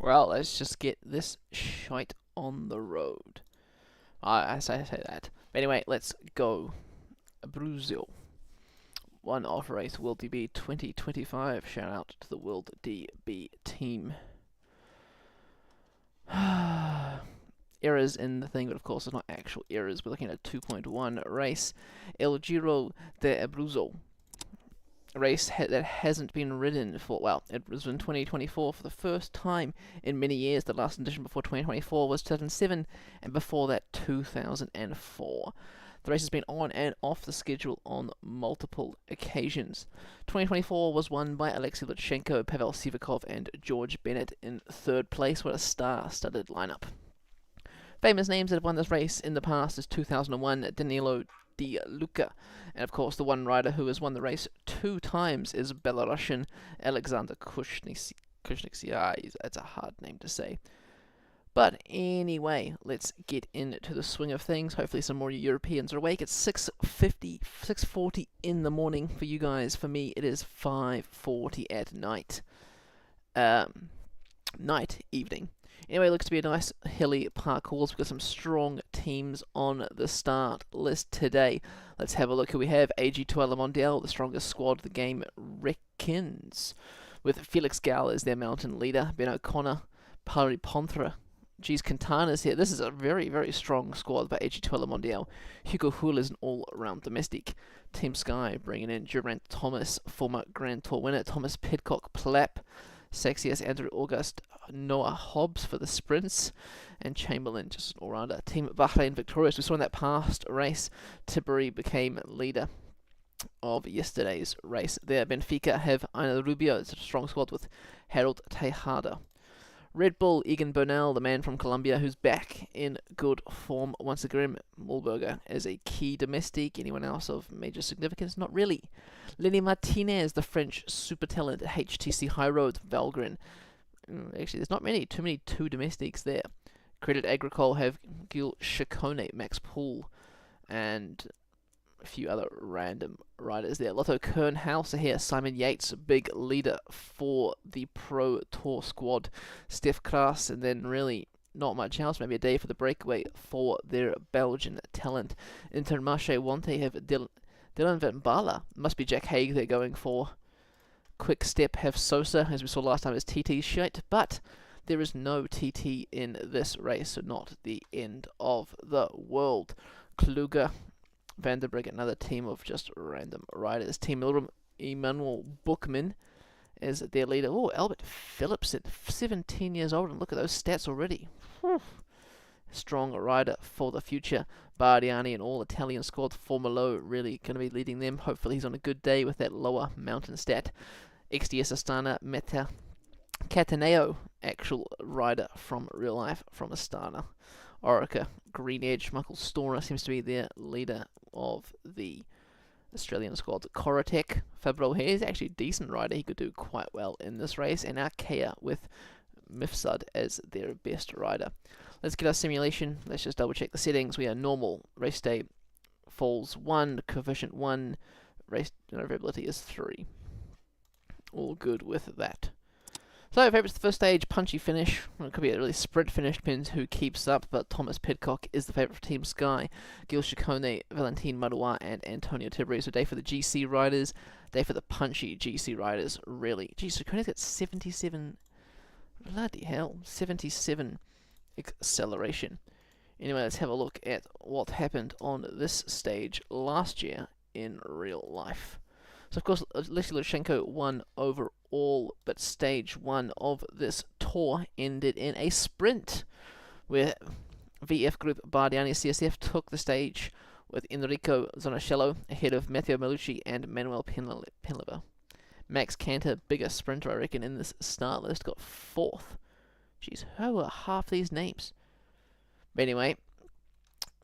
Well, let's just get this shite on the road. I say that. But anyway, let's go. Abruzzo. One off race, World DB 2025. Shout out to the World DB team. Errors in the thing, but of course it's not actual errors. We're looking at a 2.1 race. El Giro de Abruzzo. A race that hasn't been ridden for, well, it was in 2024 for the first time in many years. The last edition before 2024 was 2007, and before that 2004. The race has been on and off the schedule on multiple occasions. 2024 was won by Alexei Lutsenko, Pavel Sivakov, and George Bennett in third place. What a star-studded lineup. Famous names that have won this race in the past is 2001, Danilo Di Luca. And of course, the one rider who has won the race 2 times is Belarusian Alexander Kuznetsov. That's a hard name to say. But anyway, let's get into the swing of things. Hopefully some more Europeans are awake. It's 6:40 in the morning for you guys. For me, it is 5:40 at night. Evening. Anyway, it looks to be a nice hilly parcours. We've got some strong teams on the start list today. Let's have a look who we have. AG2 Le Mondial, the strongest squad the game reckons, with Felix Gall as their mountain leader. Ben O'Connor, Pari Pontra, Quintana's here. This is a very, very strong squad by AG2 Le Mondial. Hugo Hull is an all-round domestic. Team Sky bringing in Geraint Thomas, former Grand Tour winner. Thomas Pidcock Plap. Sexiest Andrew August, Noah Hobbs for the sprints, and Chamberlain just an all-rounder. Team Bahrain victorious. We saw in that past race, Tiberi became leader of yesterday's race. There, Benfica have Aina Rubio. It's a strong squad with Harold Tejada. Red Bull, Egan Bernal, the man from Colombia, who's back in good form once again. Mulberger is a key domestic. Anyone else of major significance? Not really. Lenny Martinez, the French super talent at HTC High Road, Valgren. Actually, there's not too many 2 domestics there. Credit Agricole have Gil Chacone, Max Poole, and a few other random riders there. Lotto Kernhouse are here. Simon Yates, big leader for the Pro Tour squad. Steph Kras, and then really not much else. Maybe a day for the breakaway for their Belgian talent. Intermarché Wante have Dylan Van Baarle. Must be Jack Haig they're going for. Quick Step have Sosa, as we saw last time, as TT's shite, but there is no TT in this race, so not the end of the world. Kluger, Vanderbreg, another team of just random riders. Team Emmanuel Bookman is their leader. Oh, Albert Philipsen, 17 years old, and look at those stats already. Whew. Strong rider for the future. Bardiani and all Italian squad. Formolo really going to be leading them. Hopefully he's on a good day with that lower mountain stat. XDS Astana, Meta Cataneo, actual rider from real life from Astana. Orica, Green Edge, Michael Stoner seems to be their leader of the Australian squad. Korotek, Fabro, he is actually a decent rider. He could do quite well in this race. And Arkea with Mifsud as their best rider. Let's get our simulation. Let's just double check the settings. We are normal. Race day falls 1, coefficient 1, race variability is 3. All good with that. So, favourites the first stage, punchy finish. Well, it could be a really sprint finish, depends who keeps up, but Thomas Pidcock is the favourite for Team Sky. Gil Chacone, Valentin Marois, and Antonio Tiberi. So, day for the GC riders, day for the punchy GC riders, really. Geez, Chacone's got 77, bloody hell, 77 acceleration. Anyway, let's have a look at what happened on this stage last year in real life. So, of course, Alexei Lutsenko won overall, but stage 1 of this tour ended in a sprint, where VF Group Bardiani CSF took the stage with Enrico Zonacello ahead of Matteo Malucci and Manuel Penlever. Max Cantor, bigger sprinter, I reckon, in this start list, got 4th. Jeez, who are half these names? But anyway,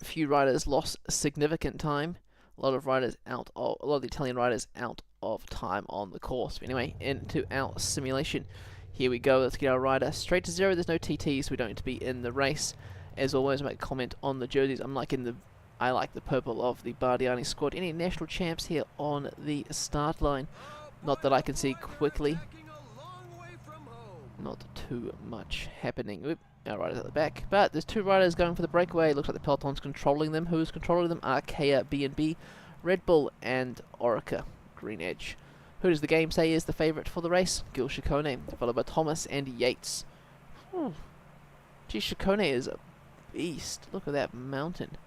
a few riders lost significant time. A lot of the Italian riders out of time on the course. But anyway, into our simulation. Here we go. Let's get our rider straight to 0. There's no TTs, so we don't need to be in the race. As always, I make a comment on the jerseys. I like the purple of the Bardiani squad. Any national champs here on the start line? Not that I can see quickly. Not too much happening. Oop, our riders at the back. But there's 2 riders going for the breakaway. Looks like the peloton's controlling them. Who's controlling them? Arkea B&B, Red Bull, and Orica Green Edge. Who does the game say is the favourite for the race? Gil Ciccone, followed by Thomas and Yates. Gee, Ciccone is a beast. Look at that mountain.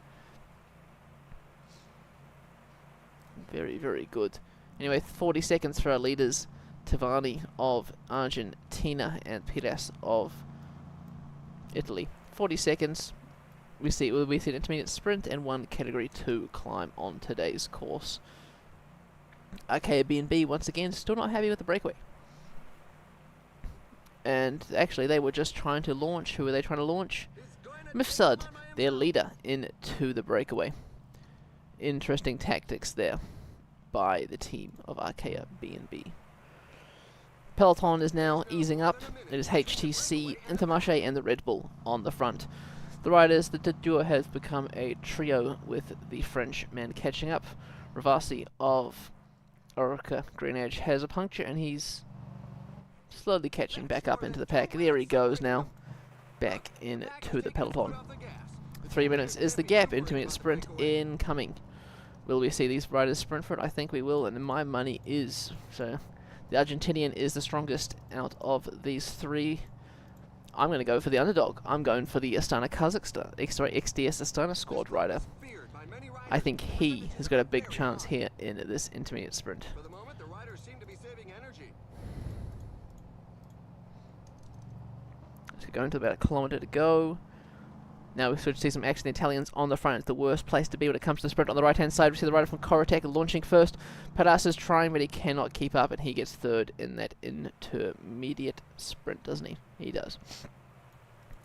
Very, very good. Anyway, 40 seconds for our leaders. Tavani of Argentina and Pires of Italy. 40 seconds. We see an intermediate sprint and 1 category 2 climb on today's course. Okay, B&B once again still not happy with the breakaway. And actually they were just trying to launch. Who were they trying to launch? Mifsud, their leader, into the breakaway. Interesting tactics there by the team of Arkea B&B. Peloton is now easing up. It is HTC, Intermarché and the Red Bull on the front. The riders, the duo has become a trio with the French man catching up. Ravasi of Orica Green Edge has a puncture and he's slowly catching back up into the pack. There he goes now, back into the peloton. 3 minutes is the gap. Intermediate sprint incoming. Will we see these riders sprint for it? I think we will, and my money is. So, the Argentinian is the strongest out of these 3. I'm going to go for the underdog. I'm going for the Astana Kazakhstan, XDS Astana squad rider. I think he has got a big chance here in this intermediate sprint. For the moment, the riders seem to be saving energy. So going to about a kilometre to go. Now we should see some action. The Italians on the front. It's the worst place to be when it comes to the sprint. On the right hand side, we see the rider from Corotec launching first. Paras is trying, but he cannot keep up, and he gets 3rd in that intermediate sprint, doesn't he? He does.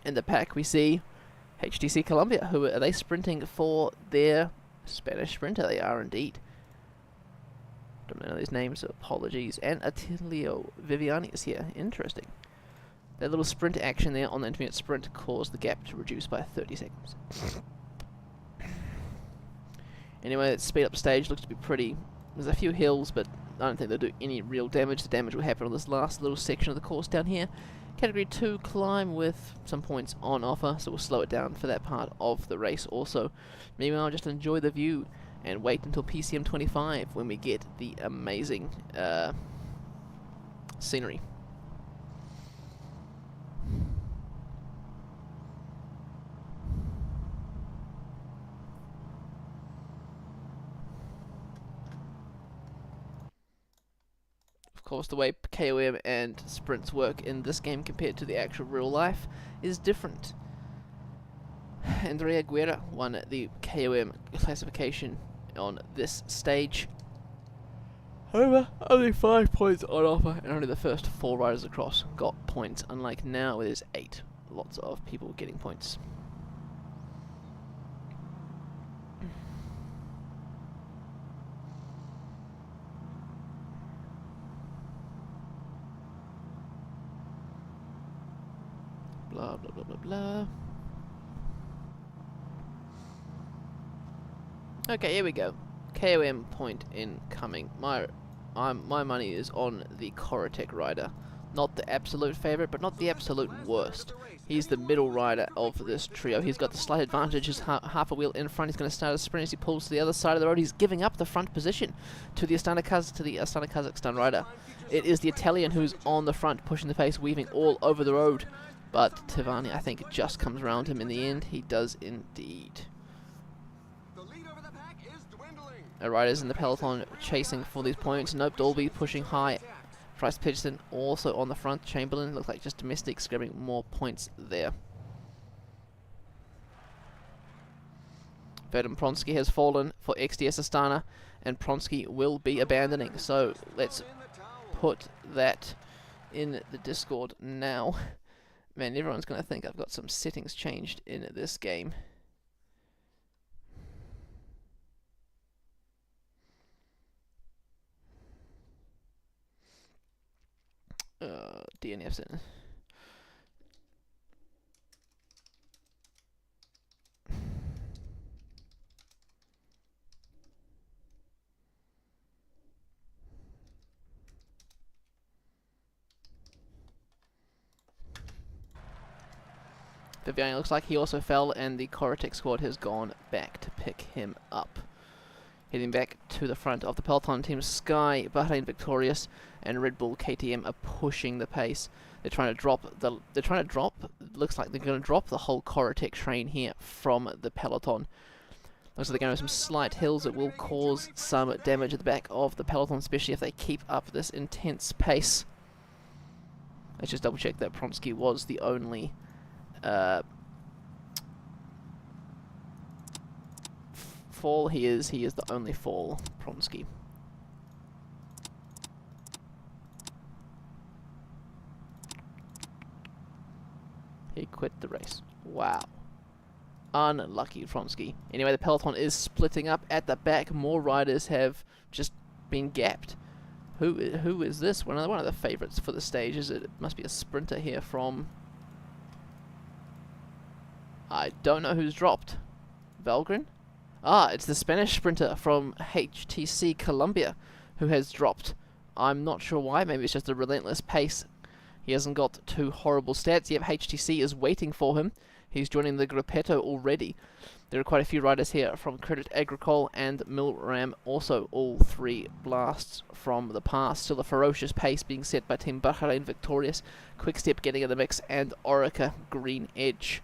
In the pack, we see HTC Colombia. Who are they sprinting for? Their Spanish sprinter. They are indeed. Don't know these names, so apologies. And Attilio Viviani is here. Interesting. That little sprint action there on the intermediate sprint caused the gap to reduce by 30 seconds. Anyway, that speed up stage looks to be pretty. There's a few hills, but I don't think they'll do any real damage. The damage will happen on this last little section of the course down here. Category 2 climb with some points on offer, so we'll slow it down for that part of the race also. Meanwhile, just enjoy the view and wait until PCM 25 when we get the amazing scenery. Of course, the way KOM and sprints work in this game compared to the actual real life is different. Andrea Guerra won the KOM classification on this stage. However, only 5 points on offer, and only the first 4 riders across got points, unlike now where there's 8. Lots of people getting points. Blah blah blah blah blah. Okay, here we go. KOM point incoming. My money is on the Corotec rider. Not the absolute favourite, but not the absolute worst. He's the middle rider of this trio. He's got the slight advantage. He's half a wheel in front. He's going to start a sprint as he pulls to the other side of the road. He's giving up the front position to the Astana Kazakhstan rider. It is the Italian who's on the front, pushing the pace, weaving all over the road. But Tavani, I think, just comes around him in the end. He does indeed. Our riders in the peloton chasing for these points. Nope, Dolby pushing high. Price Peterson also on the front. Chamberlain looks like just domestics grabbing more points there. Vadim Pronsky has fallen for XDS Astana, and Pronsky will be abandoning. So let's put that in the Discord now. Man, everyone's going to think I've got some settings changed in this game. DNF's in. Viviani looks like he also fell, and the Korotech squad has gone back to pick him up. Heading back to the front of the peloton, Team Sky, Bahrain victorious, and Red Bull KTM are pushing the pace. They're trying to drop. Looks like they're going to drop the whole Korotech train here from the peloton. Looks like they're going to have some slight hills that will cause some damage at the back of the peloton, especially if they keep up this intense pace. Let's just double check that Pronsky was the only fall. He is the only fall, Pronsky. He quit the race. Wow. Unlucky Pronsky. Anyway, the peloton is splitting up at the back. More riders have just been gapped. Who is this? One of the favourites for the stage. It must be a sprinter here from... I don't know who's dropped. Valgren? Ah, it's the Spanish sprinter from HTC Colombia who has dropped. I'm not sure why. Maybe it's just a relentless pace. He hasn't got too horrible stats. Yep, HTC is waiting for him. He's joining the Gruppetto already. There are quite a few riders here from Credit Agricole and Milram, also all three blasts from the past. Still a ferocious pace being set by Team Bahrain victorious, Quickstep getting in the mix, and Orica Green Edge.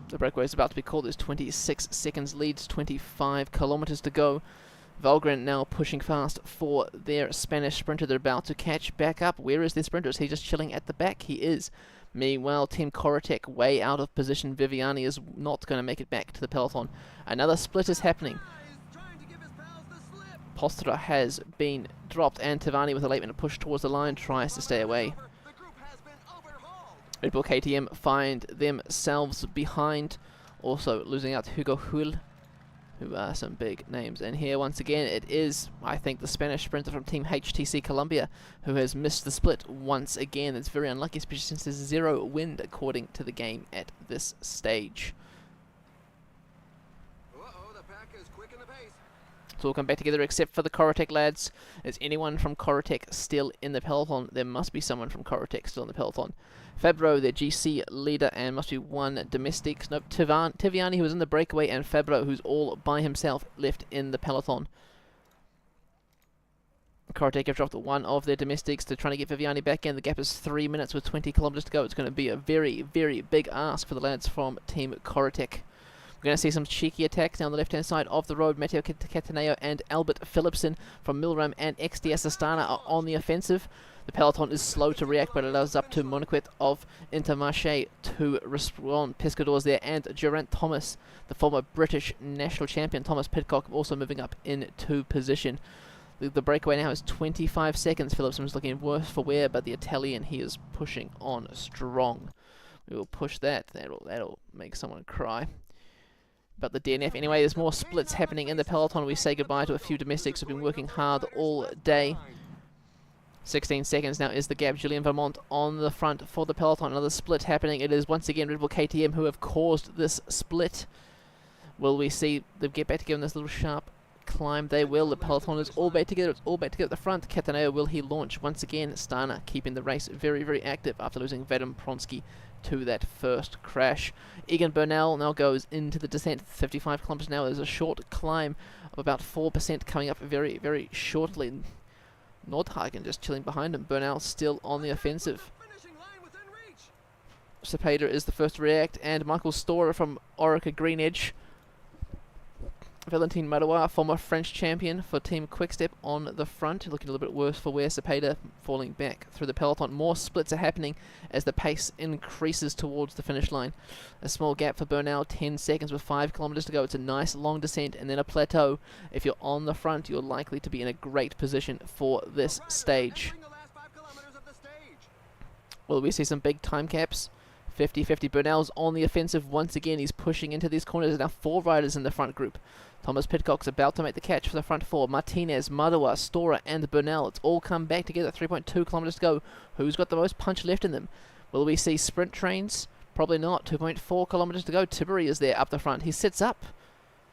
The breakaway is about to be called. There's 26 seconds leads, 25 kilometers to go. Valgren now pushing fast for their Spanish sprinter. They're about to catch back up. Where is their sprinter? Is he just chilling at the back? He is. Meanwhile, Team Korotech way out of position. Viviani is not going to make it back to the peloton. Another split is happening. Postra has been dropped, and Tavani with a late minute push towards the line tries to stay away. Red Bull KTM find themselves behind, also losing out to Hugo Huil, who are some big names. And here once again it is, I think, the Spanish sprinter from Team HTC Colombia who has missed the split once again. It's very unlucky, especially since there's zero wind according to the game at this stage. The pack is quick in the pace. So we'll come back together except for the Korotech lads. Is anyone from Korotech still in the peloton? There must be someone from Korotech still in the peloton. Fabro, their GC leader, and must be one domestic. Nope, Tiviani, who was in the breakaway, and Fabro, who's all by himself left in the peloton. Korotech have dropped one of their domestics. They're trying to get Viviani back in. The gap is 3 minutes with 20 kilometers to go. It's going to be a very, very big ask for the lads from Team Korotech. We're going to see some cheeky attacks down the left-hand side of the road. Matteo Cataneo and Albert Philipsen from Milram and XDS Astana are on the offensive. The peloton is slow to react, but it allows up to Moniquet of Intermarché to respond. Pescador's there, and Geraint Thomas, the former British national champion, Thomas Pidcock, also moving up into position. The breakaway now is 25 seconds. Philipsen's looking worse for wear, but the Italian, he is pushing on strong. We will push that. That'll make someone cry. But the DNF, anyway, there's more splits happening in the peloton. We say goodbye to a few domestics who've been working hard all day. 16 seconds now is the gap. Julien Vermont on the front for the peloton. Another split happening. It is once again Red Bull KTM who have caused this split. Will we see them get back together in this little sharp climb? They will. The peloton is all back together. It's all back together at the front. Cataneo, will he launch? Once again, Stana keeping the race very, very active after losing Vadim Pronsky to that first crash. Egan Bernal now goes into the descent. 55 kilometers an hour. There's a short climb of about 4% coming up very, very shortly. Nordhagen just chilling behind him. Bernal still on the offensive. Cepeda is the first to react, and Michael Storer from Orica Green Edge. Valentin Marois, former French champion for Team Quickstep, on the front, looking a little bit worse for wear. Cepeda falling back through the peloton. More splits are happening as the pace increases towards the finish line. A small gap for Bernal, 10 seconds with 5 kilometers to go. It's a nice long descent and then a plateau. If you're on the front, you're likely to be in a great position for this stage. Will we see some big time caps? 50-50. Bernal's on the offensive once again. He's pushing into these corners. There's now 4 riders in the front group. Thomas Pidcock's about to make the catch for the front 4. Martinez, Marois, Storer, and Bernal. It's all come back together. 3.2 kilometers to go. Who's got the most punch left in them? Will we see sprint trains? Probably not. 2.4 kilometers to go. Tiberi is there up the front. He sits up.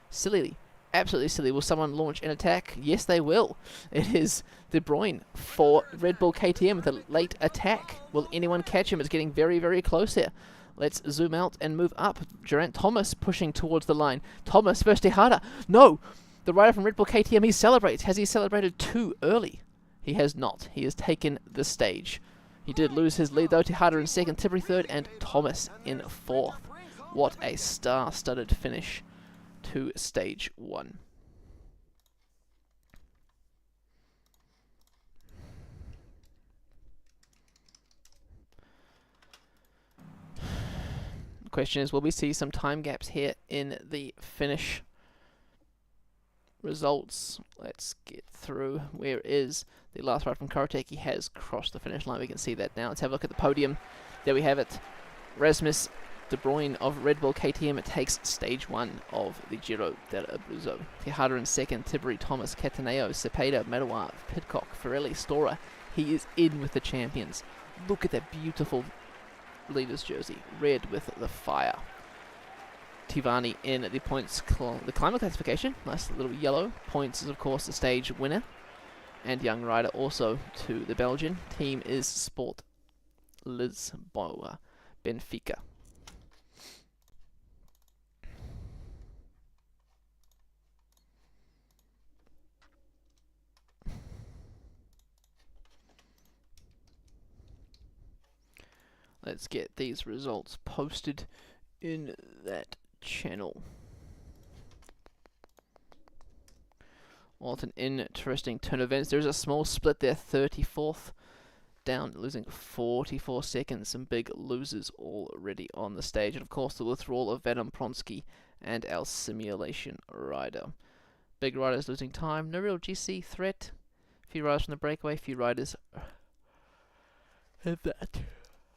Silly. Absolutely silly. Will someone launch an attack? Yes, they will. It is De Bruyne for Red Bull KTM with a late attack. Will anyone catch him? It's getting very, very close here. Let's zoom out and move up. Geraint Thomas pushing towards the line. Thomas versus Tejada. No! The rider from Red Bull KTM, he celebrates. Has he celebrated too early? He has not. He has taken the stage. He did lose his lead though. Tejada in second, Tiberi third, and Thomas in fourth. What a star-studded finish to stage 1. The question is, will we see some time gaps here in the finish results? Let's get through. Where is the last rider from Karatek? He has crossed the finish line. We can see that now. Let's have a look at the podium. There we have it. Rasmus De Bruyne of Red Bull KTM takes stage 1 of the Giro dell'Abruzzo. Tejada in second, Tiberi, Thomas, Cataneo, Cepeda, Madoua, Pidcock, Firelli, Stora. He is in with the champions. Look at that beautiful leader's jersey, red with the fire. Tivani in the points, the climate classification, nice little yellow. Points is of course the stage winner. And young rider also to the Belgian. Team is Sport Lisboa, Benfica. Let's get these results posted in that channel. What an interesting turn of events. There's a small split there, 34th down, losing 44 seconds. Some big losers already on the stage. And of course the withdrawal of Vadim Pronsky and our simulation rider. Big riders losing time. No real GC threat. Few riders from the breakaway, few riders have that.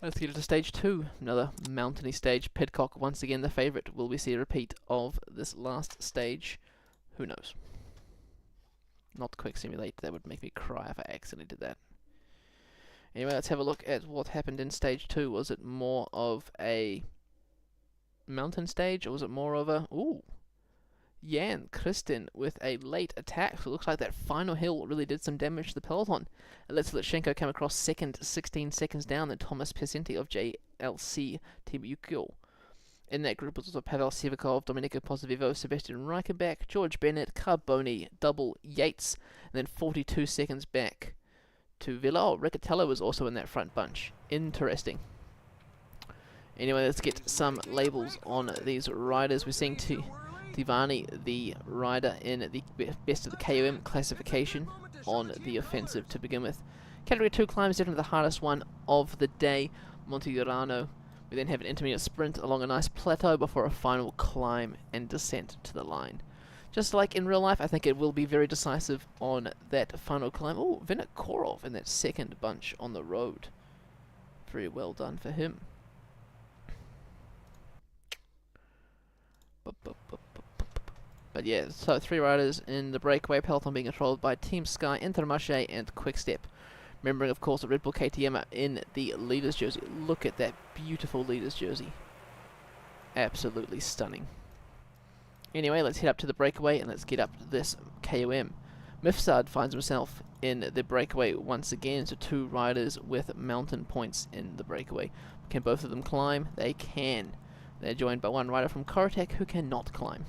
Let's get to stage 2, another mountainy stage. Pidcock once again the favourite. Will we see a repeat of this last stage? Who knows? Not quick simulate, that would make me cry if I accidentally did that. Anyway, let's have a look at what happened in stage 2. Was it more of a mountain stage, or was it more of a... Ooh! Jan Kristin with a late attack. So it looks like that final hill really did some damage to the peloton. It lets Litchenko come across second, 16 seconds down, then Thomas Pesenti of JLC Team Ukyo. In that group was also Pavel Sivakov, Domenico Pozzovivo, Sebastian Reichenbach, George Bennett, Carboni, Double Yates, and then 42 seconds back to Villa. Oh, Riccatello was also in that front bunch. Interesting. Anyway, let's get some labels on these riders. We're seeing Tivani, the rider in the best of the KOM classification, on the offensive to begin with. Category 2 climb is definitely the hardest one of the day. Monte Urano. We then have an intermediate sprint along a nice plateau before a final climb and descent to the line. Just like in real life, I think it will be very decisive on that final climb. Oh, Vinokurov in that second bunch on the road. Very well done for him. But yeah, so 3 riders in the breakaway peloton being controlled by Team Sky, Intermarché, and Quickstep. Remembering, of course, that Red Bull KTM are in the leader's jersey. Look at that beautiful leader's jersey. Absolutely stunning. Anyway, let's head up to the breakaway and let's get up to this KOM. Mifsud finds himself in the breakaway once again, so 2 riders with mountain points in the breakaway. Can both of them climb? They can. They're joined by 1 rider from Karatek who cannot climb.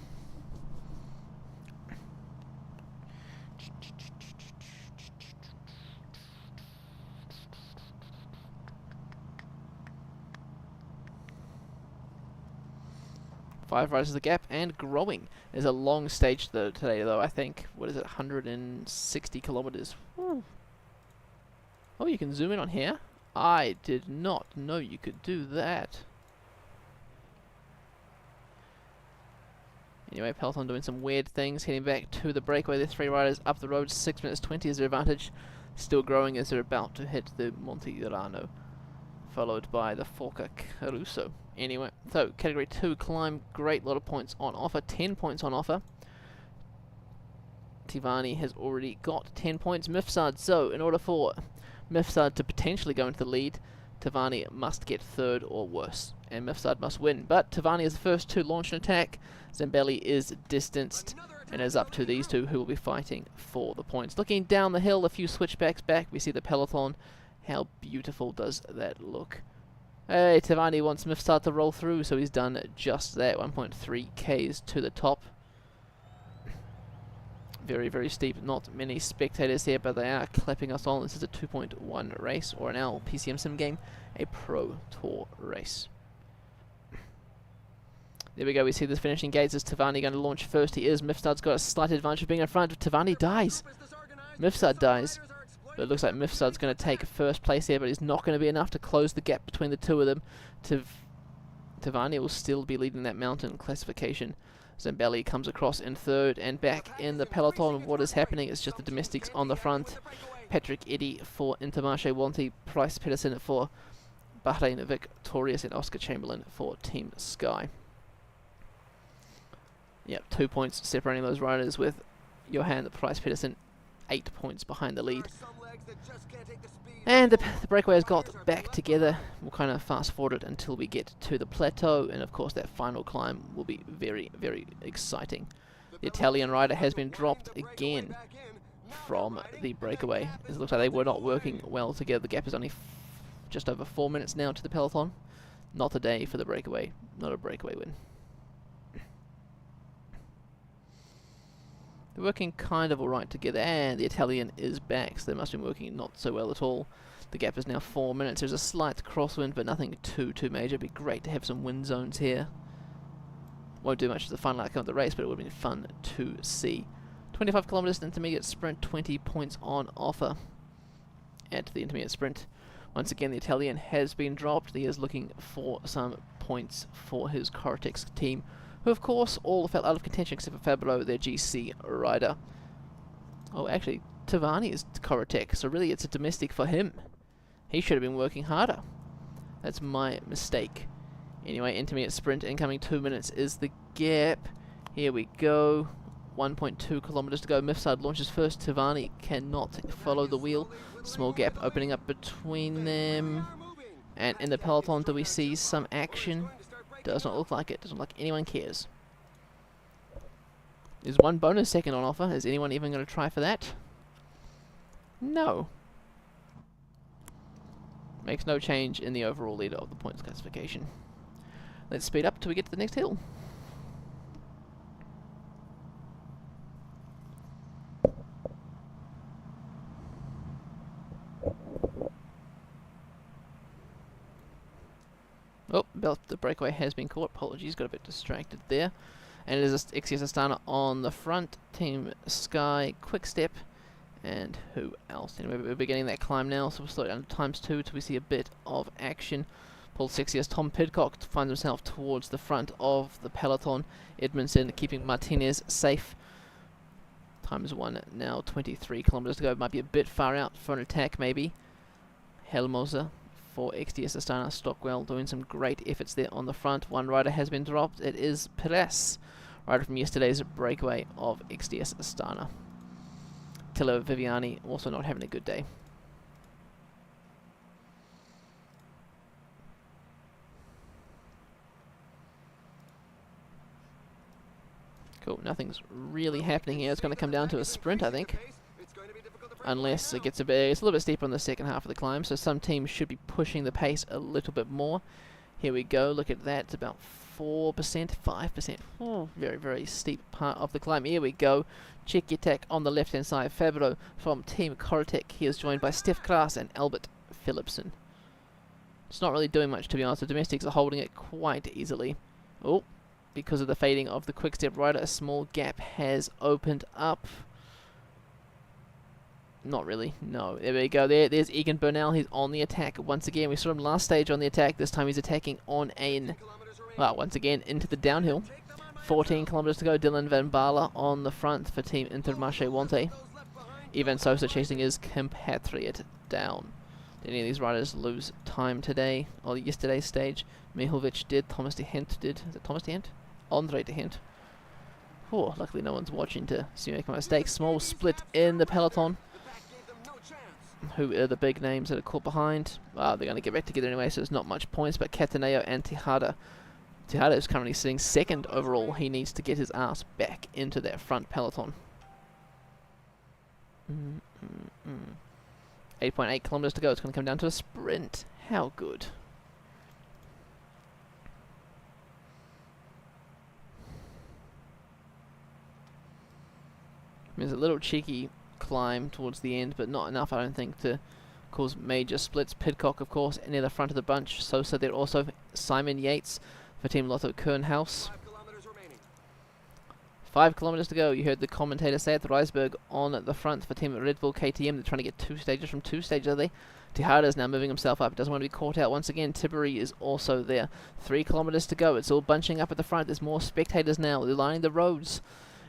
Five riders of the gap and growing. There's a long stage today though, I think. What is it, 160 kilometers? Ooh. Oh, you can zoom in on here? I did not know you could do that. Anyway, peloton doing some weird things. Heading back to the breakaway. The 3 riders up the road. 6 minutes 20 is their advantage. Still growing as they're about to hit the Monte Urano, followed by the Forca Caruso. Anyway, so category 2 climb, great lot of points on offer, 10 points on offer. Tivani has already got 10 points. Mifsud, so in order for Mifsud to potentially go into the lead, Tivani must get 3rd or worse, and Mifsud must win. But Tivani is the first to launch an attack. Zambelli is distanced, And it's up to these two who will be fighting for the points. Looking down the hill, a few switchbacks back, we see the peloton. How beautiful does that look? Hey, Tavani wants Mifsud to roll through, so he's done just that. 1.3 Ks to the top. Very, very steep. Not many spectators here, but they are clapping us on. This is a 2.1 race, or an L PCM SimGame, a Pro Tour race. There we go, we see the finishing gates. Is Tavani going to launch first? He is. Mifsud's got a slight advantage of being in front. Tavani dies. Mifsud dies. But it looks like Mifsud's going to take first place here, but it's not going to be enough to close the gap between the two of them. Tavani will still be leading that mountain classification. Zambelli comes across in third, and back in the peloton. What is happening? It's just the domestics on the front. Patrick Eddy for Intermarché Wanty, Price Pedersen for Bahrain Victorious, and Oscar Chamberlain for Team Sky. Yep, 2 points separating those riders, with Johan Price Pedersen 8 points behind the lead. And the breakaway has got back together. We'll kind of fast forward it until we get to the plateau, and of course that final climb will be very, very exciting. The Italian rider has been dropped again from the breakaway. It looks like they were not working well together. The gap is only just over 4 minutes now to the peloton. Not a day for the breakaway. Not a breakaway win. They're working kind of alright together, and the Italian is back, so they must have been working not so well at all. The gap is now 4 minutes. There's a slight crosswind, but nothing too major. It'd be great to have some wind zones here. Won't do much to the final outcome of the race, but it would have been fun to see. 25 kilometers intermediate sprint, 20 points on offer. Add to the intermediate sprint. Once again, the Italian has been dropped. He is looking for some points for his Cortex team, who of course all fell out of contention except for Fabio, their GC rider. Oh, actually, Tavani is Cortex, so really it's a domestic for him. He should have been working harder. That's my mistake. Anyway, intermediate sprint, incoming 2 minutes is the gap. Here we go. 1.2 kilometers to go. Mifsud launches first. Tavani cannot follow the wheel. Small gap opening up between them. And in the peloton, do we see some action? Does not look like it. Doesn't look like anyone cares. There's one bonus second on offer. Is anyone even going to try for that? No. Makes no change in the overall leader of the points classification. Let's speed up till we get to the next hill. Oh, the breakaway has been caught. Apologies, got a bit distracted there. And it is XCS Astana on the front. Team Sky, Quick Step, and who else? Anyway, we're beginning that climb now, so we'll slow it down to ×2 till we see a bit of action. Paul Sexiest Tom Pidcock finds himself towards the front of the peloton. Edmondson keeping Martinez safe. ×1 now, 23 kilometers to go. Might be a bit far out for an attack, maybe. Helmosa for XDS Astana. Stockwell doing some great efforts there on the front. One rider has been dropped. It is Perez, rider from yesterday's breakaway of XDS Astana. Tilo Viviani also not having a good day. Cool, nothing's really happening here. It's going to come down to a sprint, I think. Unless it gets it's a little bit steeper on the second half of the climb, so some teams should be pushing the pace a little bit more. Here we go, look at that, it's about 4%, 5%. Oh, very, very steep part of the climb. Here we go. Check your attack on the left-hand side. Fabro from Team Cortec. He is joined by Steph Kraas and Albert Philipson. It's not really doing much, to be honest. The domestics are holding it quite easily. Oh, because of the fading of the quick step rider, a small gap has opened up. Not really, no. There we go. There's Egan Bernal. He's on the attack once again. We saw him last stage on the attack. This time he's attacking on once again into the downhill. 14 kilometers to go. Dylan Van Baarle on the front for Team Intermarché Wanty. Ivan Sosa chasing his compatriot down. Did any of these riders lose time today or yesterday's stage? Mihovic did. Thomas de Hent did. Is it Thomas de Hent? Andre de Hent. Oh, luckily no one's watching to see me make my mistake. Small split in the peloton. Who are the big names that are caught behind? They're going to get back together anyway, so there's not much points, but Cataneo and Tejada Tejada is currently sitting second overall. He needs to get his ass back into that front peloton. 8.8 kilometers to go. It's going to come down to a sprint. How good. There's a little cheeky climb towards the end, but not enough, I don't think, to cause major splits. Pidcock, of course, near the front of the bunch. Sosa there also. Simon Yates for Team Lotto Kernhaus. 5 kilometers remaining. 5 kilometers to go. You heard the commentator say it. Reisberg on the front for Team Red Bull KTM. They're trying to get 2 stages from 2 stages, are they? Tejada is now moving himself up. Doesn't want to be caught out once again. Tiberi is also there. 3 kilometers to go. It's all bunching up at the front. There's more spectators now. They're lining the roads.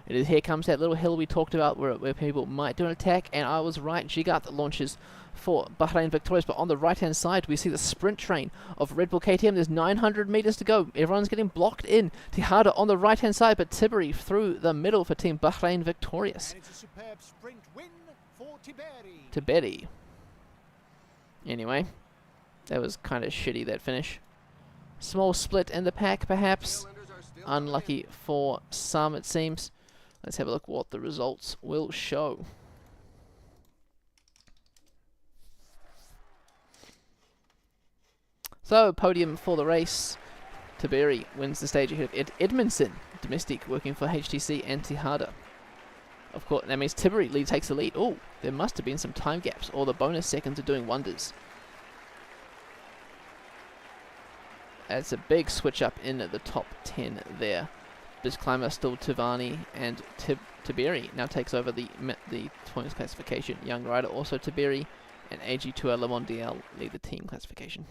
Here comes that little hill we talked about where people might do an attack, and I was right. Gigat launches for Bahrain victorious, but on the right-hand side we see the sprint train of Red Bull KTM. There's 900 meters to go. Everyone's getting blocked in. Tejada on the right-hand side, but Tiberi through the middle for Team Bahrain victorious. And it's a superb sprint win for Tiberi. Tiberi. Anyway, that was kind of shitty, that finish. Small split in the pack, perhaps. Tailenders are still Unlucky for some, it seems. Let's have a look what the results will show. So, podium for the race. Tiberi wins the stage ahead of Edmondson, domestic, working for HTC and Tejada. Of course, that means Tiberi takes the lead. Oh, there must have been some time gaps, or the bonus seconds are doing wonders. That's a big switch up in the top 10 there. This climber still Tivani, and Tiberi now takes over the points classification. Young rider also Tiberi, and AG2 Le Mondial lead the team classification.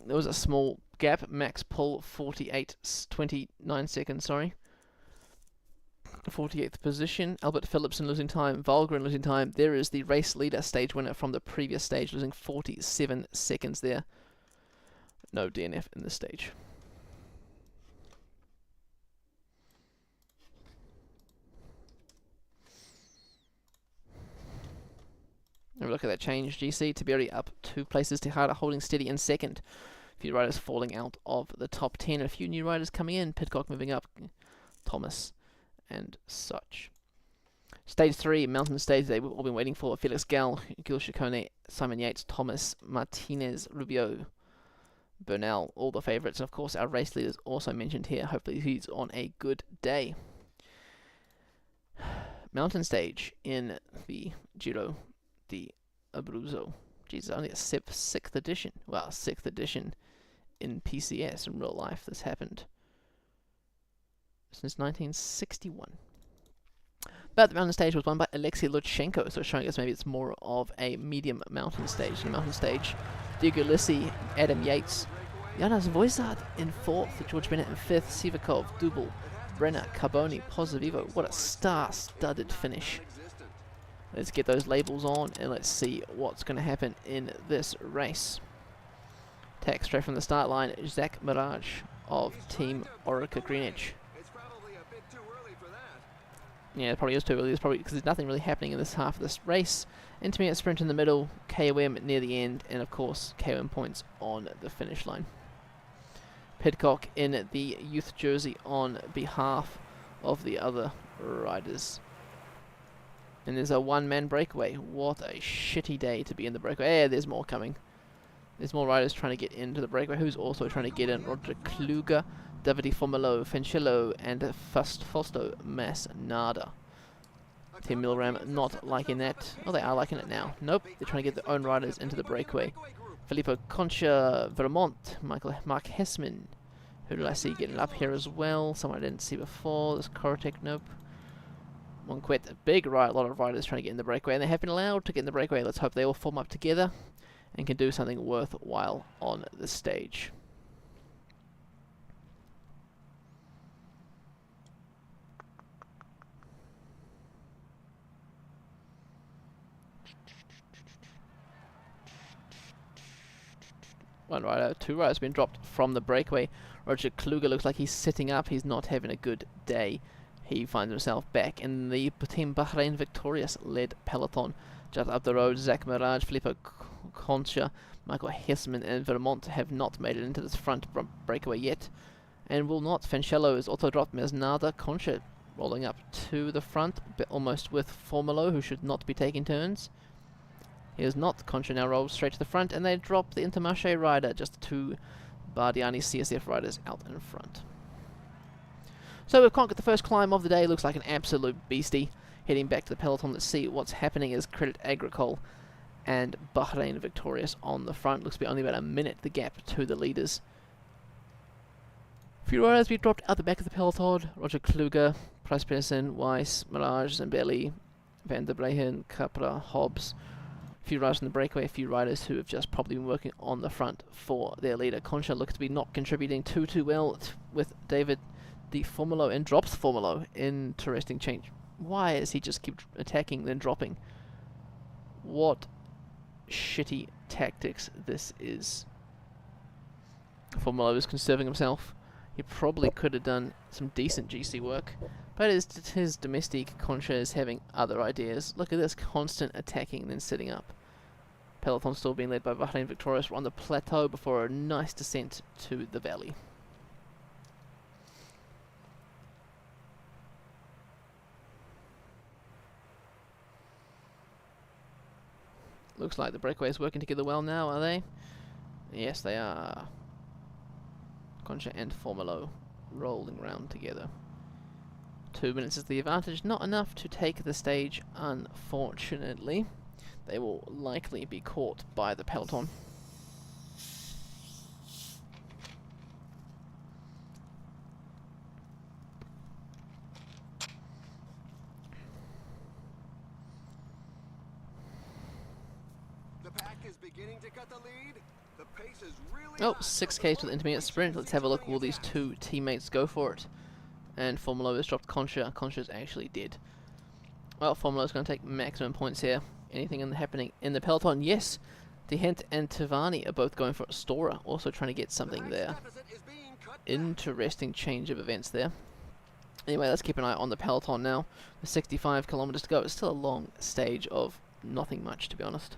There was a small gap. Max pull 29 seconds, sorry. 48th position. Albert Philipsen losing time. Valgren losing time. There is the race leader, stage winner from the previous stage, losing 47 seconds there. No DNF in this stage. Have a look at that change. GC, Tiberi up 2 places. Tejada holding steady in second. A few riders falling out of the top 10. A few new riders coming in. Pidcock moving up. Thomas and such. Stage 3, mountain stage, they've all been waiting for. Felix Gal, Gil Chicone, Simon Yates, Thomas, Martinez, Rubio, Bernal, all the favourites. And of course our race leaders also mentioned here. Hopefully he's on a good day. Mountain stage in the Giro di Abruzzo. Jesus, only a 6th edition. Well, 6th edition in PCS in real life. This happened since 1961. But the mountain stage was won by Alexei Lutsenko, so showing us maybe it's more of a medium mountain stage. In the mountain stage, Diego Lissi, Adam Yates, Janas Voisard in 4th, George Bennett in 5th, Sivakov, Dubel, Brenner, Carboni, Pozzovivo. What a star-studded finish. Let's get those labels on and let's see what's going to happen in this race. Attack straight from the start line, Zach Mirage of Team Orica Greenwich. It's probably a bit too early for that. Yeah, it probably is too early. It's probably because there's nothing really happening in this half of this race. Intermediate sprint in the middle, KOM near the end, and of course KOM points on the finish line. Pidcock in the youth jersey on behalf of the other riders. And there's a one-man breakaway. What a shitty day to be in the breakaway. Yeah, there's more coming. There's more riders trying to get into the breakaway. Who's also trying to get in? Roger Kluger, Davide Formolo, Fencillo, and Fausto Masnada. Team Milram not liking that. Oh, they are liking it now. Nope, they're trying to get their own riders into the breakaway. Filippo Concha, Vermont, Mark Hessman. Who did I see getting up here as well? Someone I didn't see before. There's Korotek, nope. Monquet, a big lot of riders trying to get in the breakaway, and they have been allowed to get in the breakaway. Let's hope they all form up together and can do something worthwhile on the stage. One rider, 2 riders have been dropped from the breakaway. Roger Kluger looks like he's sitting up. He's not having a good day. He finds himself back in the Team Bahrain victorious led peloton. Just up the road, Zach Mirage, Filippo Concha, Michael Hessman, and Vermont have not made it into this front breakaway yet, and will not. Fancello is auto dropped. Mesnada, Concha rolling up to the front, but almost with Formulo, who should not be taking turns. He is not. Concha now rolls straight to the front, and they drop the Intermarché rider, just 2 Bardiani CSF riders out in front. So we've conquered the first climb of the day. Looks like an absolute beastie. Heading back to the peloton, let's see what's happening as Credit Agricole and Bahrain victorious on the front. Looks to be only about a minute the gap to the leaders. A few riders we dropped out the back of the peloton. Roger Kluger, Price Peterson, Weiss, Mirage, Zambelli, Van der Brehen, Capra, Hobbs. A few riders in the breakaway, a few riders who have just probably been working on the front for their leader. Concha looks to be not contributing too well with David the Formulo, and drops Formulo. Interesting change. Why does he just keep attacking then dropping? What shitty tactics this is. Formulo is conserving himself. He probably could have done some decent GC work, but his domestic. Concha is having other ideas. Look at this constant attacking and then sitting up. Peloton still being led by Bahrain victorious. We're on the plateau before a nice descent to the valley. Looks like the breakaways working together well now, are they? Yes, they are. Concha and Formulo rolling round together. 2 minutes is the advantage. Not enough to take the stage, unfortunately. They will likely be caught by the peloton. Beginning to cut the lead. The pace is really Oh, high. 6K to the intermediate sprint. Let's have a look. Will these two teammates go for it? And Formulo has dropped Concha. Concha's actually dead. Well, Formulo's going to take maximum points here. Anything happening in the peloton? Yes. DeHent and Tavani are both going for a Stora. Also trying to get something there. Interesting change of events there. Anyway, let's keep an eye on the peloton now. The 65 kilometers to go. It's still a long stage of nothing much, to be honest.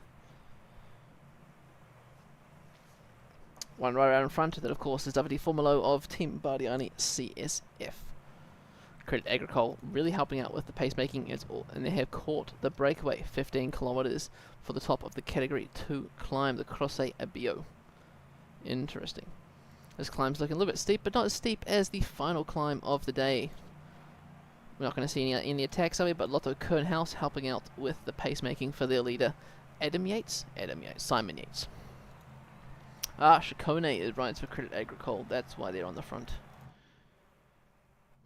One rider out in front, that of course is Davide Formulo of Team Bardiani CSF. Credit Agricole really helping out with the pacemaking, and they have caught the breakaway 15 kilometers for the top of the Category 2 climb, the Croce Abbio. Interesting. This climb's looking a little bit steep, but not as steep as the final climb of the day. We're not going to see any attacks of it, but Lotto Kernhaus helping out with the pacemaking for their leader, Simon Yates. Ah, Chicone rides for Credit Agricole. That's why they're on the front.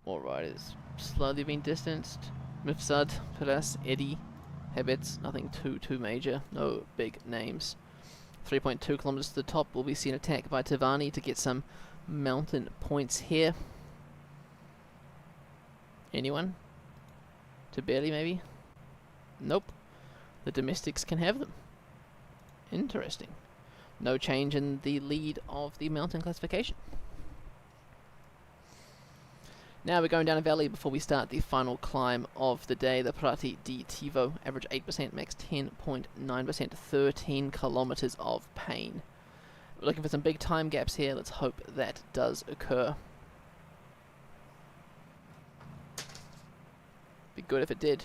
More riders slowly being distanced. Mifsud, Perez, Eddie, Hebets. Nothing too major. No big names. 3.2 kilometers to the top. Will be seen attack by Tavani to get some mountain points here. Anyone? Tabeli maybe? Nope. The domestics can have them. Interesting. No change in the lead of the mountain classification. Now we're going down a valley before we start the final climb of the day, the Prati di Tivo. Average 8%, max 10.9%, 13 kilometers of pain. We're looking for some big time gaps here. Let's hope that does occur. Be good if it did.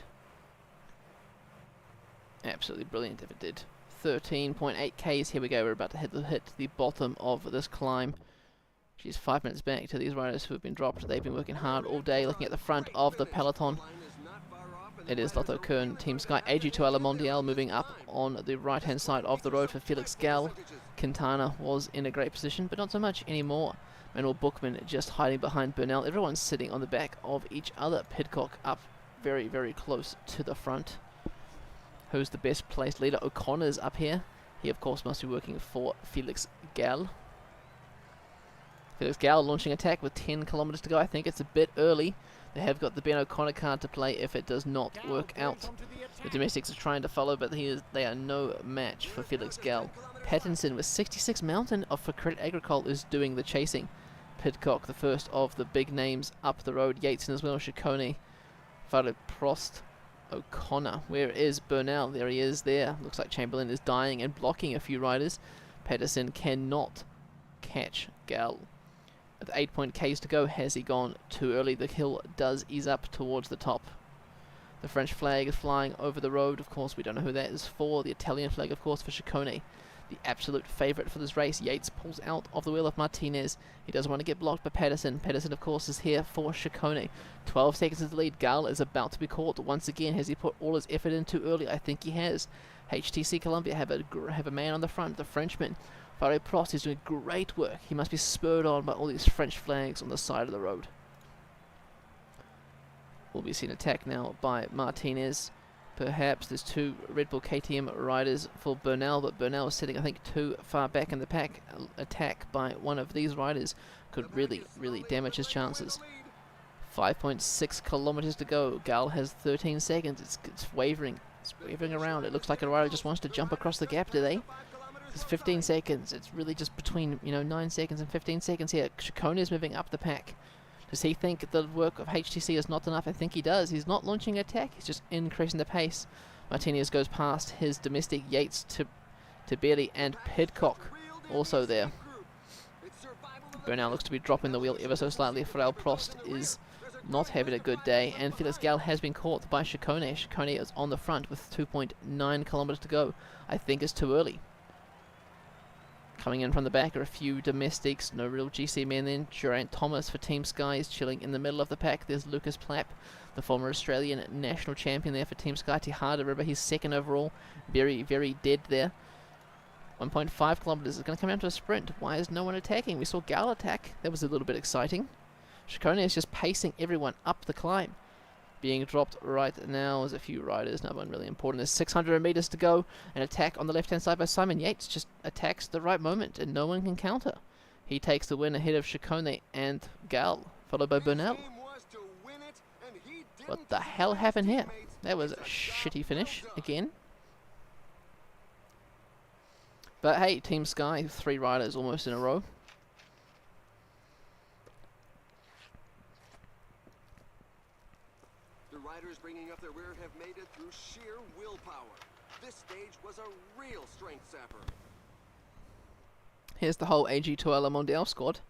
Absolutely brilliant if it did. 13.8 Ks, here we go, we're about to hit the bottom of this climb. She's 5 minutes back to these riders who have been dropped. They've been working hard all day. Looking at the front of the peloton, it is Lotto Kern, Team Sky, AG2 La Mondiale moving up on the right hand side of the road for Felix Gall. Quintana was in a great position, but not so much anymore. Manuel Bookman just hiding behind Bernal. Everyone's sitting on the back of each other. Pidcock up very close to the front. Who's the best placed leader? O'Connor's up here. He, of course, must be working for Felix Gall. Felix Gall launching attack with 10 kilometers to go. I think it's a bit early. They have got the Ben O'Connor card to play if it does not work out. The domestics are trying to follow, but they are no match for Felix Gall. Pattinson with 66 mountain for Credit Agricole is doing the chasing. Pidcock, the first of the big names up the road. Yates as well. Chicone. Farid Prost. O'Connor. Where is Burnell? There he is there. Looks like Chamberlain is dying and blocking a few riders. Pedersen cannot catch Gal. With 8 Ks to go, has he gone too early? The hill does ease up towards the top. The French flag is flying over the road. Of course, we don't know who that is for. The Italian flag, of course, for Ciccone. The absolute favourite for this race. Yates pulls out of the wheel of Martinez. He doesn't want to get blocked by Pedersen. Pedersen, of course, is here for Ciccone. 12 seconds is the lead. Gal is about to be caught. Once again, has he put all his effort in too early? I think he has. HTC Columbia have a man on the front, the Frenchman. Fabre Prost is doing great work. He must be spurred on by all these French flags on the side of the road. Will be seen attack now by Martinez. Perhaps there's two Red Bull KTM riders for Burnell, but Burnell is sitting, I think, too far back in the pack. Attack by one of these riders could really damage his chances. 5.6 kilometers to go. Gal has 13 seconds. It's wavering. It's wavering around. It looks like a rider just wants to jump across the gap, do they? It's 15 seconds. It's really just between, 9 seconds and 15 seconds here. Ciccone is moving up the pack. Does he think the work of HTC is not enough? I think he does. He's not launching an attack. He's just increasing the pace. Martinez goes past his domestic Yates to Bailey and Pidcock also there. Burnell looks to be dropping the wheel ever so slightly. Fabre Prost is not having a good day, and Felix Gal has been caught by Ciccone. Ciccone is on the front with 2.9 kilometers to go. I think it's too early. Coming in from the back are a few domestics, no real GC men then. Geraint Thomas for Team Sky is chilling in the middle of the pack. There's Lucas Plapp, the former Australian national champion there for Team Sky. Tejada, remember, he's second overall. Very dead there. 1.5 kilometers is going to come down to a sprint. Why is no one attacking? We saw Gal attack. That was a little bit exciting. Ciccone is just pacing everyone up the climb. Being dropped right now is a few riders, no one really important. There's 600 meters to go. An attack on the left-hand side by Simon Yates. Just attacks the right moment, and no one can counter. He takes the win ahead of Ciccone and Gal, followed by Burnell. What the hell happened here? That was a shitty finish, again. But hey, Team Sky, 3 riders almost in a row. Riders bringing up their rear have made it through sheer willpower. This stage was a real strength sapper. Here's the whole AG2 La Mondiale squad.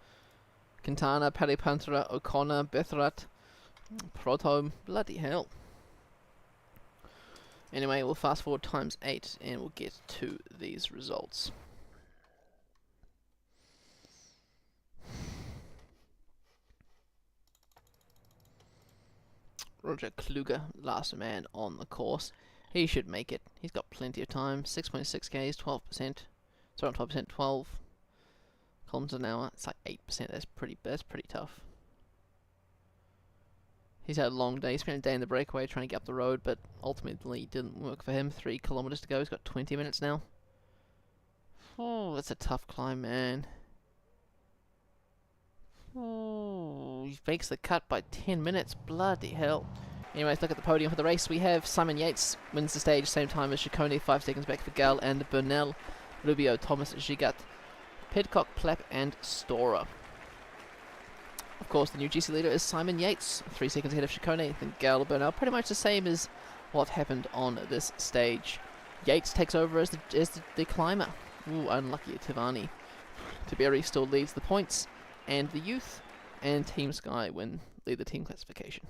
Quintana, Pantera, O'Connor, Bethrat, ProTour, bloody hell. Anyway, we'll fast forward times 8 and we'll get to these results. Roger Kluger, last man on the course. He should make it. He's got plenty of time. 6.6 Ks, 12%. Sorry, not 12%, 12 kilometers an hour. It's like 8%. That's pretty tough. He's had a long day. He spent a day in the breakaway trying to get up the road, but ultimately it didn't work for him. 3 kilometers to go. He's got 20 minutes now. Oh, that's a tough climb, man. Oh, he makes the cut by 10 minutes. Bloody hell. Anyway, let's look at the podium for the race. We have Simon Yates wins the stage, same time as Ciccone, 5 seconds back for Gal and Burnell, Rubio, Thomas, Gigat, Pidcock, Plapp, and Storer. Of course, the new GC leader is Simon Yates, 3 seconds ahead of Ciccone. Then Gal, Burnell, pretty much the same as what happened on this stage. Yates takes over as the climber. Ooh, unlucky Tivani. Tiberi still leads the points. And the youth and Team Sky lead the team classification.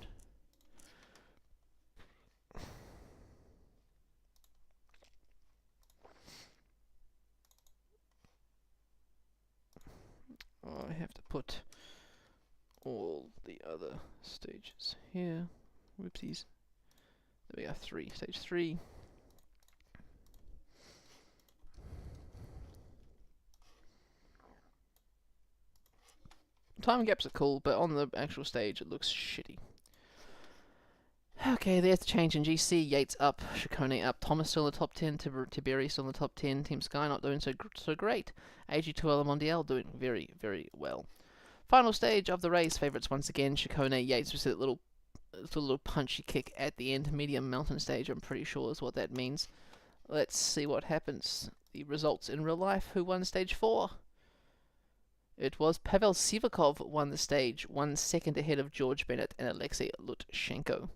Oh, I have to put all the other stages here. Whoopsies. There we go, stage 3. Time gaps are cool, but on the actual stage it looks shitty. Okay, there's the change in GC. Yates up, Ciccone up, Thomas still in the top 10, Tiberi still in the top 10, Team Sky not doing so great. AG2 La Mondiale doing very well. Final stage of the race, favourites once again, Ciccone, Yates with a little punchy kick at the end, medium mountain stage, I'm pretty sure is what that means. Let's see what happens. The results in real life, who won stage 4? It was Pavel Sivakov won the stage, 1 second ahead of George Bennett and Alexei Lutsenko.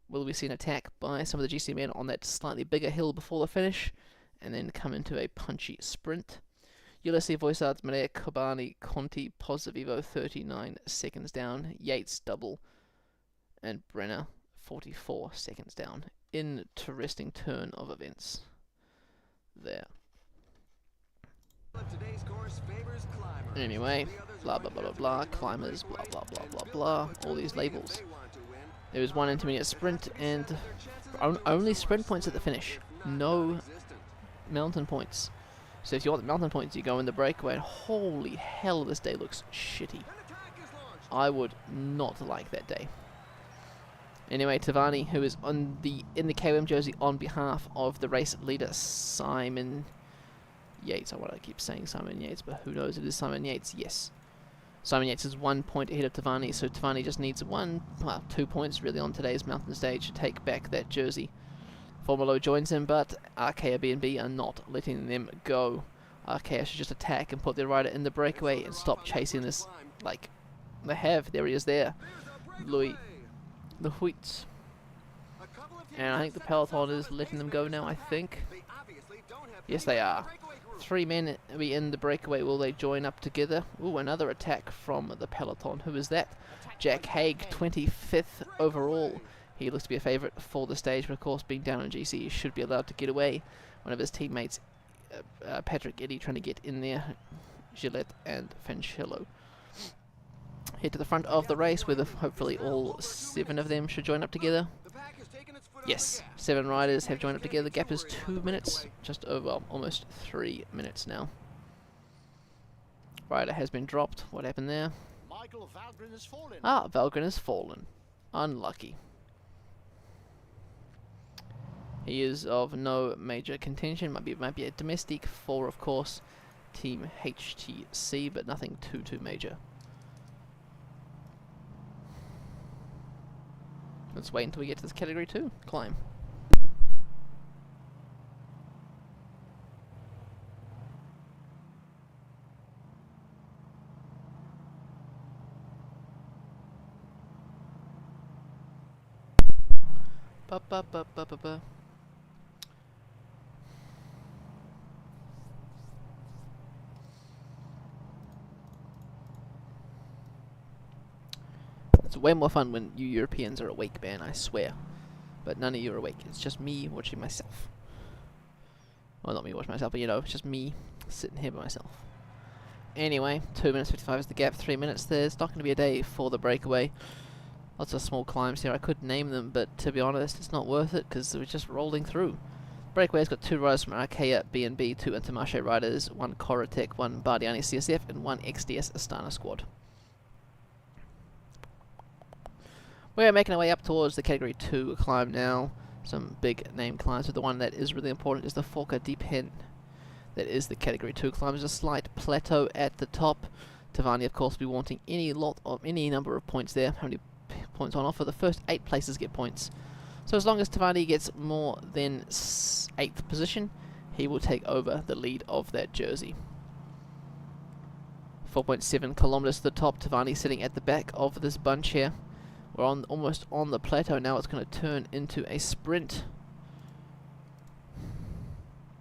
will we see an attack by some of the GC men on that slightly bigger hill before the finish, and then come into a punchy sprint? Ulysses, Voisards, Maria, Kobani, Conti, Posivivo 39 seconds down, Yates double, and Brenner 44 seconds down. Interesting turn of events there. Today's course favors climbers. Anyway, blah blah blah blah blah, climbers, blah blah blah blah blah, all these labels. There was one intermediate sprint and only sprint points at the finish. No mountain points. So if you want the mountain points, you go in the breakaway, and holy hell, this day looks shitty. I would not like that day. Anyway, Tavani, who is in the KOM jersey on behalf of the race leader Simon Yates. I want to keep saying Simon Yates, but who knows? It is Simon Yates. Yes, Simon Yates is 1 point ahead of Tavani, so Tavani just needs 2 points really on today's mountain stage to take back that jersey. Formolo joins him, but Arkea B&B are not letting them go. Arkea should just attack and put their rider in the breakaway and stop chasing this like they have. There he is there, Louis Huitz. And I think the peloton is letting them go now, I think. Yes, they are. 3 men will be in the breakaway. Will they join up together? Ooh, another attack from the peloton. Who is that? Jack Haig, 25th overall. He looks to be a favourite for the stage, but of course, being down on GC, he should be allowed to get away. One of his teammates, Patrick Eddy, trying to get in there. Gillette and Fancello. Head to the front of the race, where hopefully all 7 of them should join up together. Yes, 7 riders have joined up together. The gap is 2 minutes, just over, almost 3 minutes now. Rider has been dropped. What happened there? Ah, Valgren has fallen. Unlucky. He is of no major contention. Might be a domestic for, of course, Team HTC, but nothing too major. Let's wait until we get to this Category 2 climb. Ba ba ba ba ba ba. It's way more fun when you Europeans are awake, man, I swear. But none of you are awake. It's just me watching myself. Well, not me watching myself, but you know, it's just me sitting here by myself. Anyway, 2 minutes 55 is the gap, 3 minutes. There's not going to be a day for the breakaway. Lots of small climbs here. I could name them, but to be honest, it's not worth it because we're just rolling through. Breakaway's got 2 riders from Arkea B&B, 2 Intermarché riders, 1 Corotec, 1 Bardiani CSF, and 1 XDS Astana squad. We're making our way up towards the Category 2 climb now. Some big name climbs, but the one that is really important is the Forca Deep Hen. That is the Category 2 climb. There's a slight plateau at the top. Tavani, of course, will be wanting any number of points there. How many points on offer? The first 8 places get points. So as long as Tavani gets more than 8th position, he will take over the lead of that jersey. 4.7 kilometers to the top. Tavani sitting at the back of this bunch here. We're almost on the plateau now. It's going to turn into a sprint.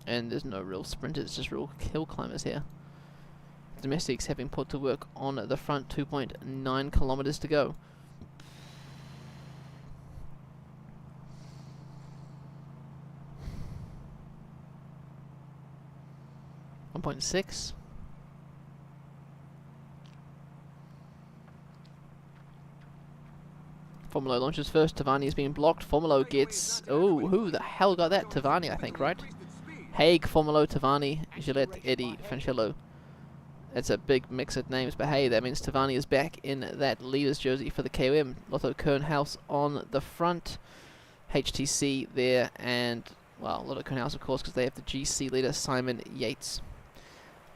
And there's no real sprinters, it's just real hill climbers here. Domestics have been put to work on the front, 2.9 kilometers to go. .6. Formolo launches first. Tavani is being blocked. Formolo gets... Oh, who the hell got that? Tavani, I think, right? Haig, Formolo, Tavani, Gillette, Eddy, Fancello. That's a big mix of names, but hey, that means Tavani is back in that leader's jersey for the KOM. Lotto Kernhouse on the front. HTC there, and, well, Lotto Kernhouse, of course, because they have the GC leader, Simon Yates.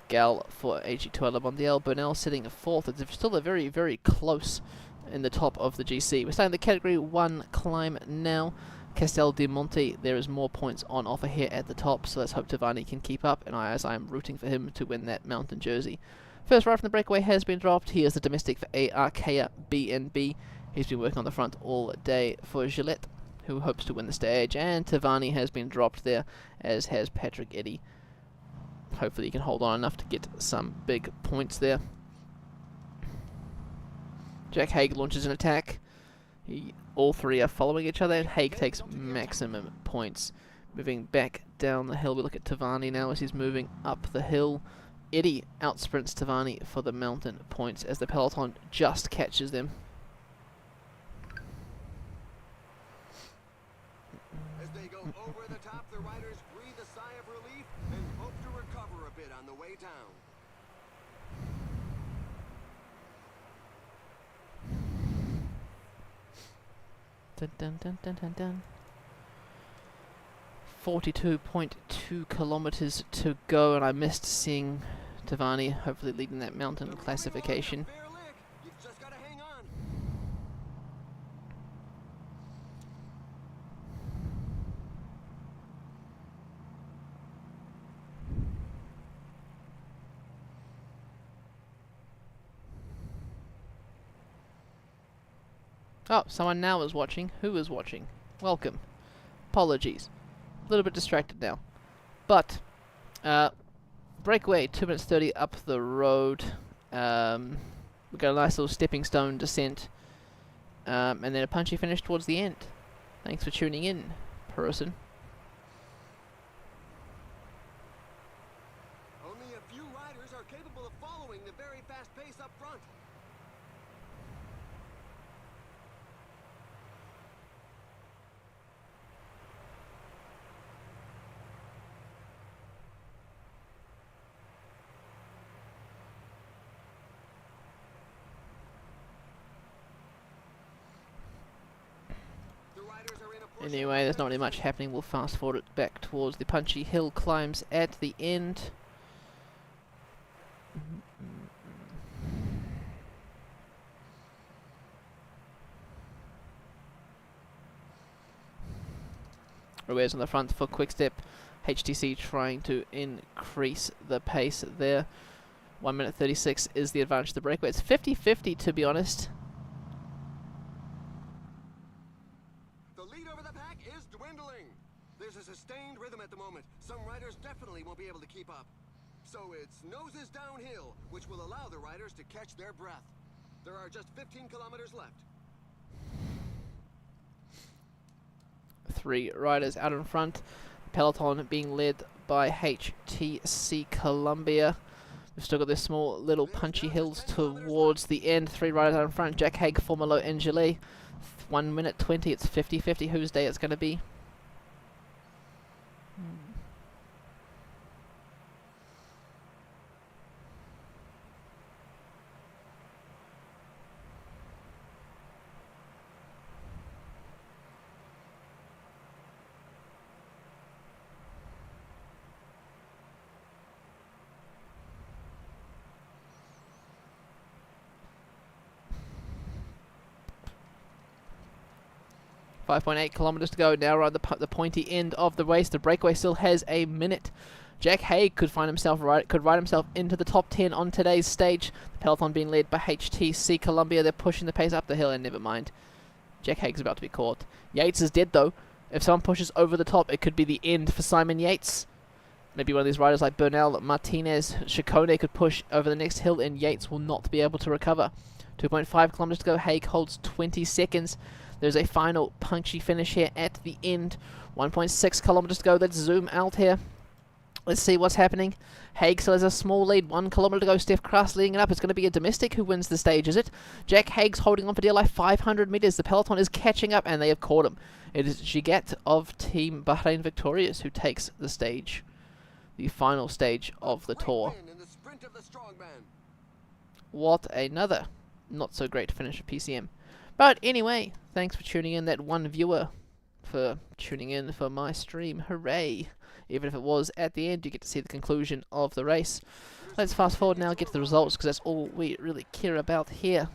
Gal for AG2 Le Mondial. Burnell sitting 4th. It's still a very, very close in the top of the GC. We're starting the Category 1 climb now. Castel de Monte, there is more points on offer here at the top, so let's hope Tavani can keep up, and as I am rooting for him to win that mountain jersey. First rider from the breakaway has been dropped. He is the domestic for Arkea B&B. He's been working on the front all day for Gillette. who hopes to win the stage, and Tavani has been dropped there, as has Patrick Eddy. Hopefully he can hold on enough to get some big points there. Jack Haig launches an attack. All three are following each other, and Haig takes maximum points. Moving back down the hill, we look at Tavani now as he's moving up the hill. Eddy outsprints Tavani for the mountain points as the peloton just catches them. As they go over the top, the riders breathe a sigh of relief and hope to recover a bit on the way down. Dun, dun, dun, dun, dun, dun. 42.2 kilometers to go, and I missed seeing Tavani hopefully leading that mountain classification. Fair lick. You've just got to hang on. Oh, someone now is watching. Who is watching? Welcome. Apologies. A little bit distracted now. But, breakaway, 2 minutes 30 up the road. We've got a nice little stepping stone descent. And then a punchy finish towards the end. Thanks for tuning in, person. Only a few riders are capable of following the very fast pace up front. The riders are in a push. Anyway, there's not really much happening. We'll fast forward it back towards the punchy hill climbs at the end. Ruiz on the front for quick step. HTC trying to increase the pace there. 1 minute 36 is the advantage of the breakaway. It's 50-50 to be honest. The lead over the pack is dwindling. There's a sustained rhythm at the moment. Some riders definitely won't be able to keep up. So it's noses downhill, which will allow the riders to catch their breath. There are just 15 kilometers left. 3 riders out in front. Peloton being led by HTC Columbia. We've still got this small little punchy hills towards the end. 3 riders out in front. Jack Haig, Formolo, and Gillet. 1 minute 20. It's 50-50 whose day it's going to be. 5.8 kilometers to go. Now we're on the pointy end of the race. The breakaway still has a minute. Jack Haig could ride himself into the top 10 on today's stage. The peloton being led by HTC Columbia. They're pushing the pace up the hill, and never mind. Jack Haig's about to be caught. Yates is dead though. If someone pushes over the top, it could be the end for Simon Yates. Maybe one of these riders like Bernal, Martinez, Chacone could push over the next hill, and Yates will not be able to recover. 2.5 kilometers to go. Haig holds 20 seconds. There's a final punchy finish here at the end. 1.6 kilometers to go. Let's zoom out here. Let's see what's happening. Haig still has a small lead. 1 kilometer to go. Steph Krass leading it up. It's going to be a domestic who wins the stage, is it? Jack Haig's holding on for dear life. 500 meters. The peloton is catching up, and they have caught him. It is Gigat of Team Bahrain Victorious who takes the stage. The final stage of the tour. In the sprint of the strongman. What another not so great finish of PCM. But anyway, thanks for tuning in, that one viewer, for tuning in for my stream. Hooray! Even if it was at the end, you get to see the conclusion of the race. Let's fast forward now, get to the results, because that's all we really care about here.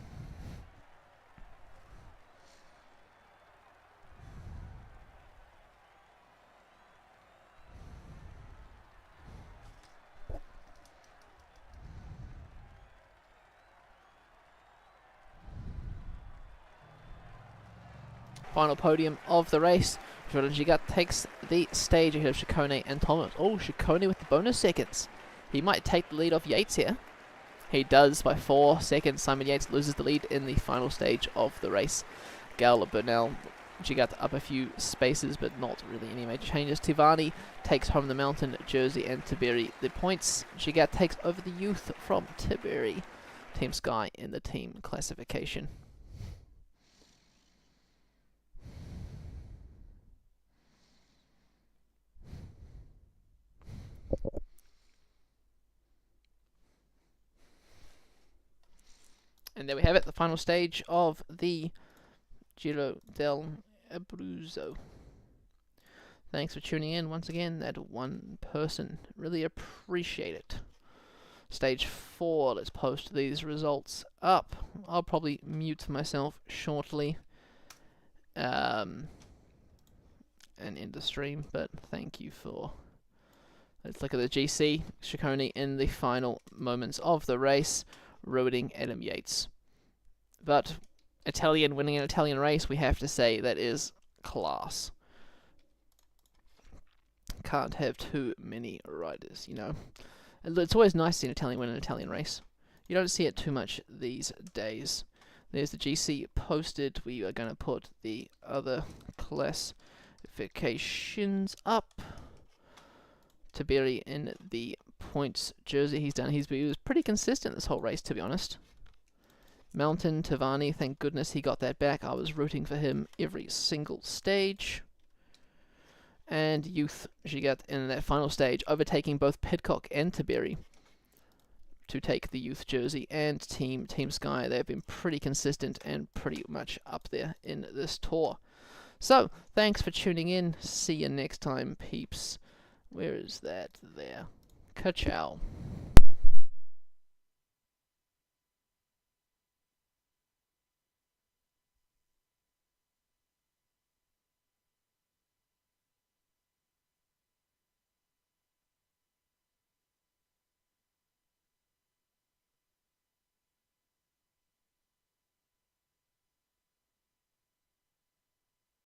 Final podium of the race. Jordan Gigat takes the stage ahead of Ciccone and Thomas. Oh, Ciccone with the bonus seconds. He might take the lead off Yates here. He does by 4 seconds. Simon Yates loses the lead in the final stage of the race. Gal Burnell, Gigat up a few spaces, but not really any major changes. Tivani takes home the mountain jersey and Tiberi the points. Gigat takes over the youth from Tiberi. Team Sky in the team classification. And there we have it, the final stage of the Giro del Abruzzo. Thanks for tuning in once again, that one person. Really appreciate it. Stage 4, let's post these results up. I'll probably mute myself shortly and end the stream, but thank you for... Let's look at the GC. Ciccone in the final moments of the race, ruining Adam Yates. But Italian winning an Italian race, we have to say that is class. Can't have too many riders, you know. It's always nice to see an Italian win an Italian race. You don't see it too much these days. There's the GC posted. We are going to put the other classifications up. Tiberi in the points jersey. He was pretty consistent this whole race, to be honest. Mountain, Tavani, thank goodness he got that back. I was rooting for him every single stage. And Youth Gigat in that final stage, overtaking both Pidcock and Tiberi to take the Youth jersey. And Team Sky, they've been pretty consistent and pretty much up there in this tour. So, thanks for tuning in. See you next time, peeps. Where is that? There. Ka-chow.